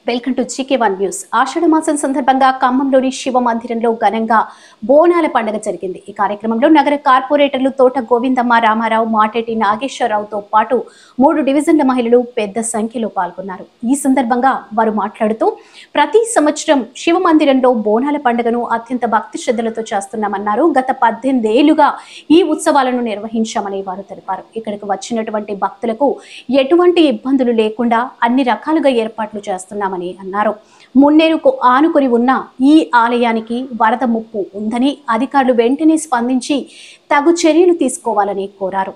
Welcome to GK1 news. ఆషాఢ మాసం సందర్భంగా ఖమ్మంలోని శివ మందిరంలో ఘనంగా బోనాల పండుగ జరిగింది. ఈ కార్యక్రమంలో నగర కార్పొరేటర్లు తోట గోవిందమ్మ, రామారావు, మాటేటి నాగేశ్వరరావుతో పాటు 3 డివిజన్ల మహిళలు పెద్ద సంఖ్యలో పాల్గొన్నారు. ఈ సందర్భంగా వారు మాట్లాడుతూ ప్రతి సంవత్సరం శివ మందిరంలో బోనాల పండుగను అత్యంత భక్తి శ్రద్ధలతో చేస్తున్నామన్నారు. గత 18 ఏళ్లుగా ఈ ఉత్సవాలను నిర్వహించామని వారు తెలిపారు. ఇక్కడికి వచ్చినటువంటి భక్తులకు ఎటువంటి ఇబ్బందులు లేకుండా అన్ని రకాలుగా ఏర్పాట్లు చేస్తున్నామని అన్నారు. మున్నేరుకు ఆనుకొని ఉన్న ఈ ఆలయానికి వరద ముప్పు ఉందని అధికారులు వెంటనే స్పందించి తగు చర్యలు తీసుకోవాలని కోరారు.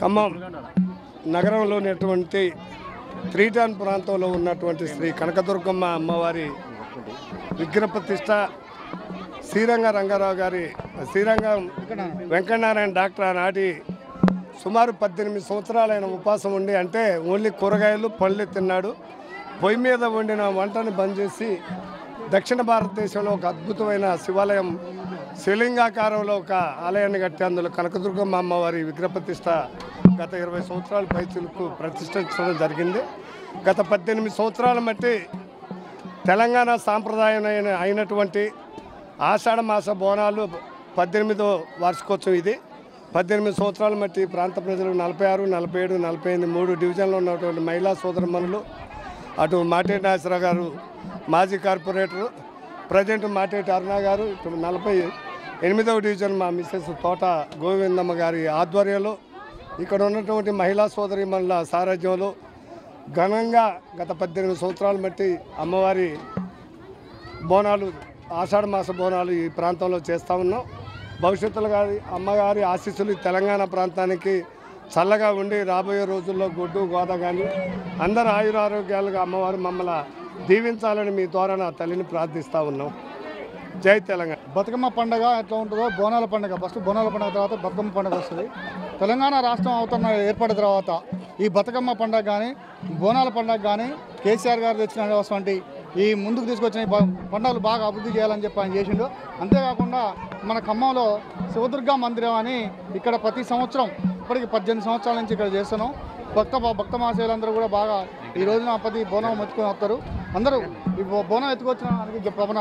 ఖమ్మం నగరంలోని త్రీటాన్ ప్రాంతంలో ఉన్నటువంటి శ్రీ కనకదుర్గమ్మ అమ్మవారి విగ్రహ ప్రతిష్ట శ్రీరంగ రంగారావు గారి శ్రీరంగం వెంకటనారాయణ డాక్టర్ ఆనాటి సుమారు 18 సంవత్సరాలైన ఉపవాసం ఉండి, అంటే ఓన్లీ కూరగాయలు పళ్ళు తిన్నాడు. పొయ్యి మీద వండిన వంటను బంద్ చేసి దక్షిణ భారతదేశంలో ఒక అద్భుతమైన శివాలయం శివలింగాకారంలో ఒక ఆలయాన్ని కట్టి అందులో కనకదుర్గమ్మ అమ్మవారి విగ్రహ ప్రతిష్ట గత 20 సంవత్సరాల పైచులకు ప్రతిష్ఠించడం జరిగింది. గత 18 సంవత్సరాల మట్టి తెలంగాణ సాంప్రదాయం అయినటువంటి ఆషాఢ మాస బోనాలు 18వ వార్షికోత్సవం ఇది. 18 సంవత్సరాల మట్టి ప్రాంత ప్రజలు 46, 47, 48 3 డివిజన్లో ఉన్నటువంటి మహిళా సోదరమణులు, అటు మాటేటి నాగేశ్వరరావు గారు మాజీ కార్పొరేటరు, ప్రజెంట్ మాటేటి అరుణ గారు, ఇప్పుడు 48వ డివిజన్ మా మిస్సెస్ తోట గోవిందమ్మ గారి ఆధ్వర్యంలో ఇక్కడ ఉన్నటువంటి మహిళా సోదరీమణుల సారథ్యంలో ఘనంగా గత 18 సంవత్సరాలు బట్టి అమ్మవారి బోనాలు, ఆషాఢ మాస బోనాలు ఈ ప్రాంతంలో చేస్తూ ఉన్నాం. భవిష్యత్తులో గారి అమ్మగారి ఆశీస్సులు తెలంగాణ ప్రాంతానికి చల్లగా ఉండి రాబోయే రోజుల్లో గొడ్డు గోద కానీ అందరు ఆయురారోగ్యాలుగా అమ్మవారు మమ్మల్ని దీవించాలని మీ ద్వారా నా తల్లిని ప్రార్థిస్తూ ఉన్నాం. జై తెలంగాణ. బతుకమ్మ పండుగ ఎట్లా ఉంటుందో బోనాల పండుగ, ఫస్ట్ బోనాల పండుగ తర్వాత బతుకమ్మ పండుగ వస్తుంది. తెలంగాణ రాష్ట్రం ఏర్పడిన తర్వాత ఈ బతుకమ్మ పండుగ కానీ బోనాల పండుగ కానీ కేసీఆర్ గారు తెచ్చినటువంటి ఈ ముందుకు తీసుకొచ్చిన పండుగలు బాగా అభివృద్ధి చేయాలని చెప్పి ఆయన చేసిండు. అంతేకాకుండా మన ఖమ్మంలో శివదుర్గా మందిరం అని ఇక్కడ ప్రతి సంవత్సరం ఇప్పటికి 18 సంవత్సరాల నుంచి ఇక్కడ చేస్తున్నాం. భక్త మహాశయులందరూ కూడా బాగా ఈ రోజున ప్రతి బోనం ఎత్తుకొని వస్తారు. అందరూ ఈ బోనం ఎత్తుకొచ్చిన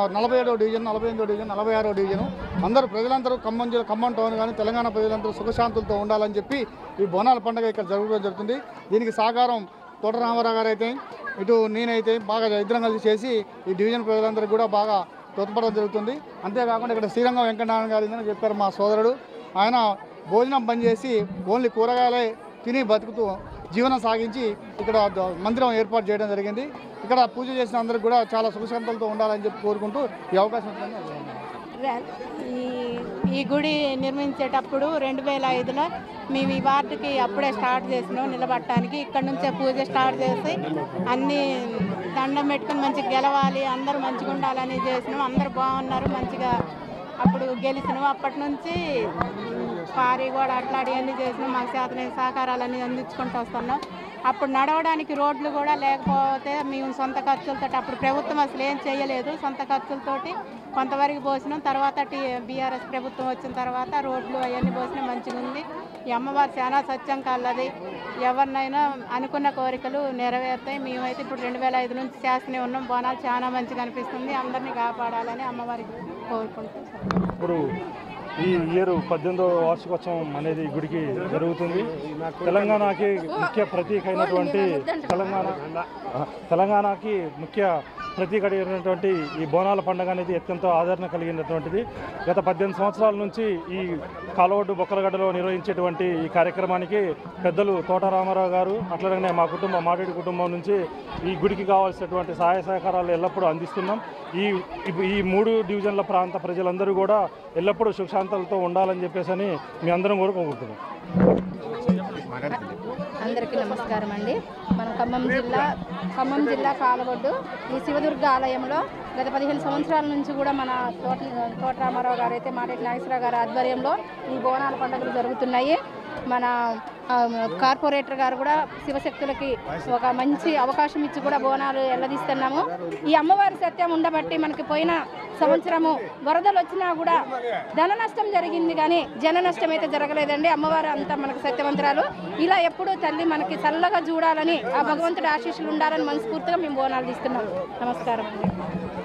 47వ డివిజన్, 48వ డివిజన్, 46వ డివిజన్ అందరూ ప్రజలందరూ ఖమ్మం టౌన్ కానీ తెలంగాణ ప్రజలందరూ సుఖశాంతులతో ఉండాలని చెప్పి ఈ బోనాల పండుగ ఇక్కడ జరుగుతుంది. దీనికి సహకారం తోట రామారావు గారు అయితే, ఇటు నేనైతే బాగా ఇద్దరం కలిసి చేసి ఈ డివిజన్ ప్రజలందరికీ కూడా బాగా తోడ్పడడం జరుగుతుంది. అంతేకాకుండా ఇక్కడ శ్రీరంగం వెంకటనారాయణ గారు ఇదని చెప్పారు మా సోదరుడు. ఆయన భోజనం బంద్ చేసి ఓన్లీ కూరగాయలే తిని బతుకుతూ జీవనం సాగించి ఇక్కడ మందిరం ఏర్పాటు చేయడం జరిగింది. ఇక్కడ పూజ చేసిన అందరికి కూడా చాలా సుఖశాంతులతో ఉండాలని చెప్పి కోరుకుంటూ ఈ అవకాశం ఉంటుంది. ఈ గుడి నిర్మించేటప్పుడు 2005లో మేము ఈ వార్డుకి అప్పుడే స్టార్ట్ చేసినాం నిలబడటానికి. ఇక్కడ నుంచే పూజ స్టార్ట్ చేసి అన్నీ దండం పెట్టుకుని మంచిగా గెలవాలి, అందరూ మంచిగా ఉండాలని చేసినాం. అందరూ బాగున్నారు, మంచిగా అప్పుడు గెలిచినాం. అప్పటి నుంచి పారి కూడా అట్లాంటివన్నీ చేసినాం. మాకు చేతనైన సహకారాలన్నీ అందించుకుంటూ వస్తున్నాం. అప్పుడు నడవడానికి రోడ్లు కూడా లేకపోతే మేము సొంత ఖర్చులతో, అప్పుడు ప్రభుత్వం అసలు ఏం చేయలేదు, సొంత ఖర్చులతోటి కొంతవరకు పోసినాం. తర్వాత బీఆర్ఎస్ ప్రభుత్వం వచ్చిన తర్వాత రోడ్లు అవన్నీ పోసినా మంచిగా ఉంది. ఈ అమ్మవారు చాలా సత్యం కలది, ఎవరినైనా అనుకున్న కోరికలు నెరవేరుతాయి. మేమైతే ఇప్పుడు 2005 నుంచి చేస్తూనే ఉన్నాం. బోనాలు చాలా మంచిగా అనిపిస్తుంది. అందరినీ కాపాడాలని అమ్మవారికి కోరుకుంటాం. ఇప్పుడు ఈ ఇయర్ 18వ వార్షికోత్సవం అనేది గుడికి జరుగుతుంది. తెలంగాణకి ముఖ్య ప్రతీక అయినటువంటి తెలంగాణకి ముఖ్య ప్రతీక అయినటువంటి ఈ బోనాల పండుగ అనేది అత్యంత ఆదరణ కలిగినటువంటిది. గత 18 సంవత్సరాల నుంచి ఈ కాలవడ్డు బొక్కలగడ్డలో నిర్వహించేటువంటి ఈ కార్యక్రమానికి పెద్దలు తోట రామారావు గారు, అట్లనే మా కుటుంబం మాటేడి కుటుంబం నుంచి ఈ గుడికి కావాల్సినటువంటి సహాయ సహకారాలు ఎల్లప్పుడూ అందిస్తున్నాం. ఈ 3 డివిజన్ల ప్రాంత ప్రజలందరూ కూడా ఎల్లప్పుడూ సుఖశాంతులతో ఉండాలని చెప్పేసి మీ అందరం కూడా కోరుకుంటున్నాం. అందరికీ నమస్కారం అండి. మన ఖమ్మం జిల్లా కాలగొడ్డు ఈ శివదుర్గ ఆలయంలో గత 15 సంవత్సరాల నుంచి కూడా మన తోట రామారావు గారు అయితే మాటేటి నాగేశ్వరరావు గారి ఆధ్వర్యంలో ఈ బోనాల పండుగలు జరుగుతున్నాయి. మన కార్పొరేటర్ గారు కూడా శివశక్తులకి ఒక మంచి అవకాశం ఇచ్చి కూడా బోనాలు ఎల్లదీస్తున్నాము. ఈ అమ్మవారి సత్యం ఉండబట్టి మనకి పోయిన సంవత్సరము వరదలు వచ్చినా కూడా ధన నష్టం జరిగింది, కానీ జన నష్టం అయితే జరగలేదండి. అమ్మవారు అంతా మనకు సత్యవంతరాలు. ఇలా ఎప్పుడూ తల్లి మనకి చల్లగా చూడాలని, ఆ భగవంతుడి ఆశీస్సులు ఉండాలని మనస్ఫూర్తిగా మేము బోనాలు తీస్తున్నాం. నమస్కారం అండి.